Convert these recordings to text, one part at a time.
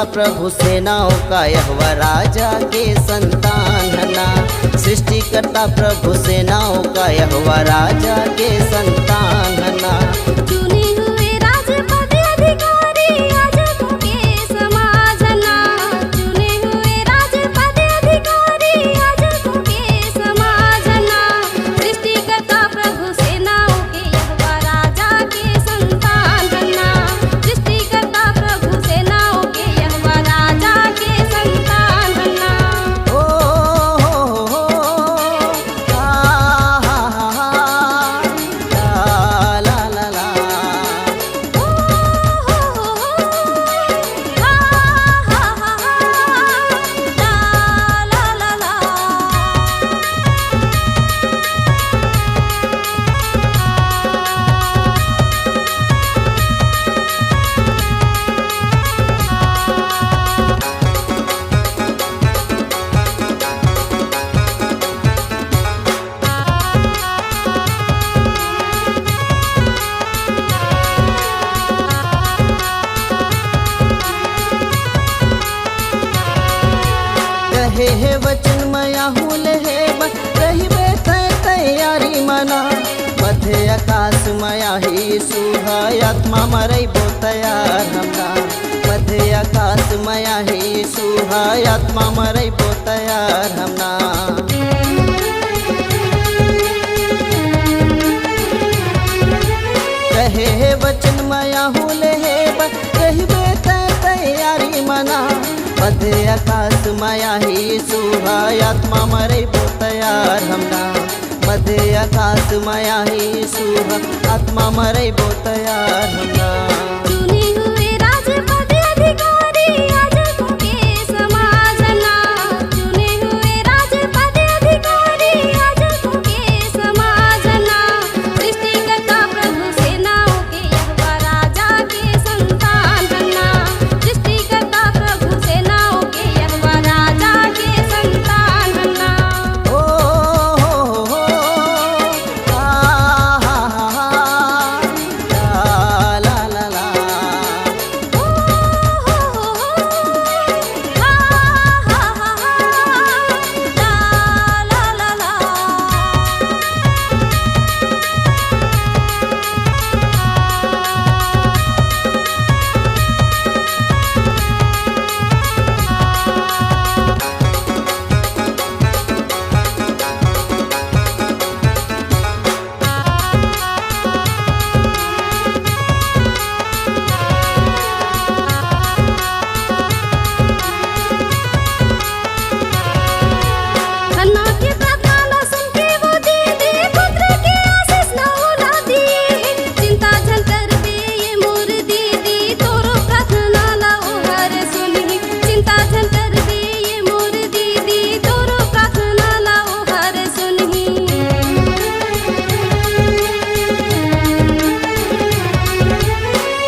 करता प्रभु सेनाओं का यहोवा राजा के संतान है ना। सृष्टि करता प्रभु सेनाओं का यहोवा राजा के संतान है ना। चुने हुए राजपद अधिकारी याजकों के समाज ना। चुने हुए राजपद अधिकारी याजकों के समाज ना। सृष्टि करता प्रभु सेनाओं के यहोवा राजा के संतान है ना। सृष्टि करता प्रभु सेनाओं के यहोवा राजा के संतान है ना। ओ हो ला ला ला। रहे है वचन मया हुल है रही तैयारी मना। मध्य आकाश मया ही सुहाय आत्मा मरई बो तैयार हमरा। मध्य आकाश मया ही सुहाय आत्मा मरई बो तैयार हमरा। रहे है वचन मया हुल है रही तैयारी मना। मध्य आकाश माया ही सुहाय आत्मा मरई बो तैयार हमरा। मध्य आकाश माया ही सुहा आत्मा मरई बो तैयार हमरा। चुने हुए राजपद अधिकारी याजकों के समाज ना। चुने हुए राजपद अधिकारी याजकों के समाज ना। सृष्टि करता प्रभु सेनाओं के यहोवा राजा के संतान है ना। सृष्टि करता प्रभु सेनाओं के यहोवा राजा के संतान है ना। ओ हो ला ला ला। हन्ना की प्रार्थना न सुन के वो दीदी पुत्र की आशीष न उड़ा दी। चिंता झल कर दे ये मोर दीदी तोरो प्रार्थना ला उहर सुनी। चिंता झल कर दे ये मोर दीदी तोरो प्रार्थना ला उहर सुनी।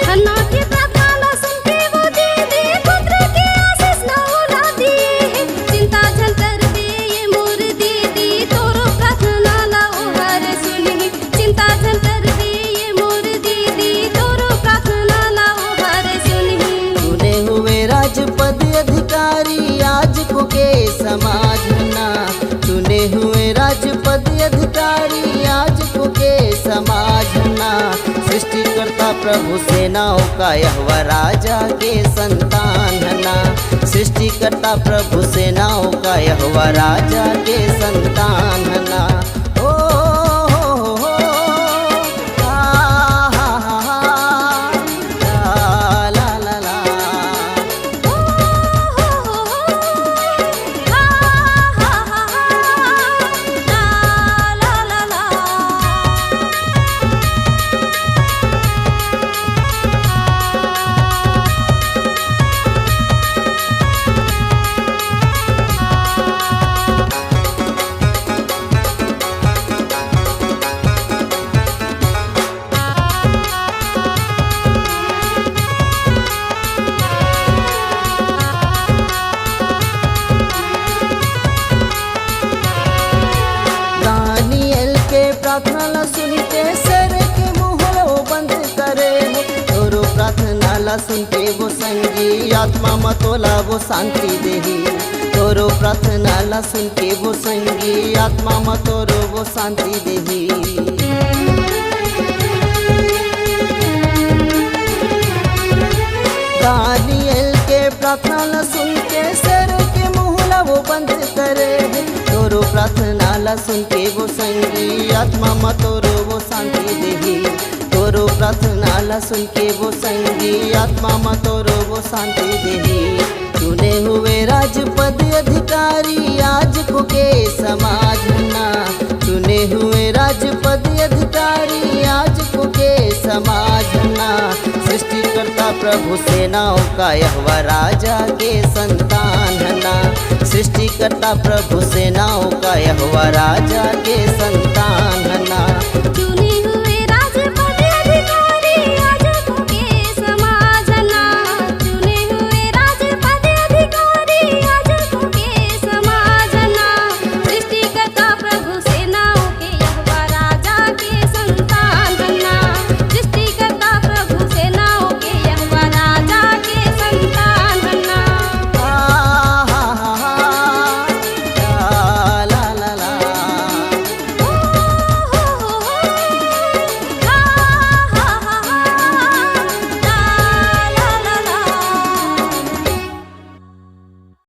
हन्ना की प्रार्थना न सुन के वो दीदी पुत्र की आशीष न उड़ा दी। चिंता झल कर दे ये मोर दीदी तोरो प्रार्थना ला उहर सुनी। चिंता झल कर दे ये मोर दीदी तोरो प्रार्थना ला उहर सुनी। चुने हुए राजपद अधिकारी याजकों के समाज ना। चुने हुए राजपद अधिकारी याजकों के समाज ना। सृष्टि करता प्रभु सेनाओं का यहोवा राजा के संतान है ना। सृष्टि करता प्रभु सेनाओं का यहोवा राजा के संतान है ना। ओ हो ला ला ला। सुन के वो संगी आत्मा मतोला वो शांति देही। तोरो प्रार्थना ला सुन के वो संगी आत्मा मतोरो वो शांति देही। दानियल के प्रार्थना ला सुन के सर के मुँह ला वो बंद करे। तोरो प्रार्थना ला सुन के वो संगी आत्मा मतोरो वो शांति देही। तोरो प्रार्थना ला सुन के वो संगी आत्मा मतोरो वो शांति देही। चुने हुए राजपद अधिकारी आज को के समाजना। चुने हुए राजपद अधिकारी आज को के समाजना। सृष्टिकर्ता प्रभु सेनाओं का यहोवा राजा के संतान ना। सृष्टिकर्ता प्रभु सेनाओं का यहोवा राजा के संतान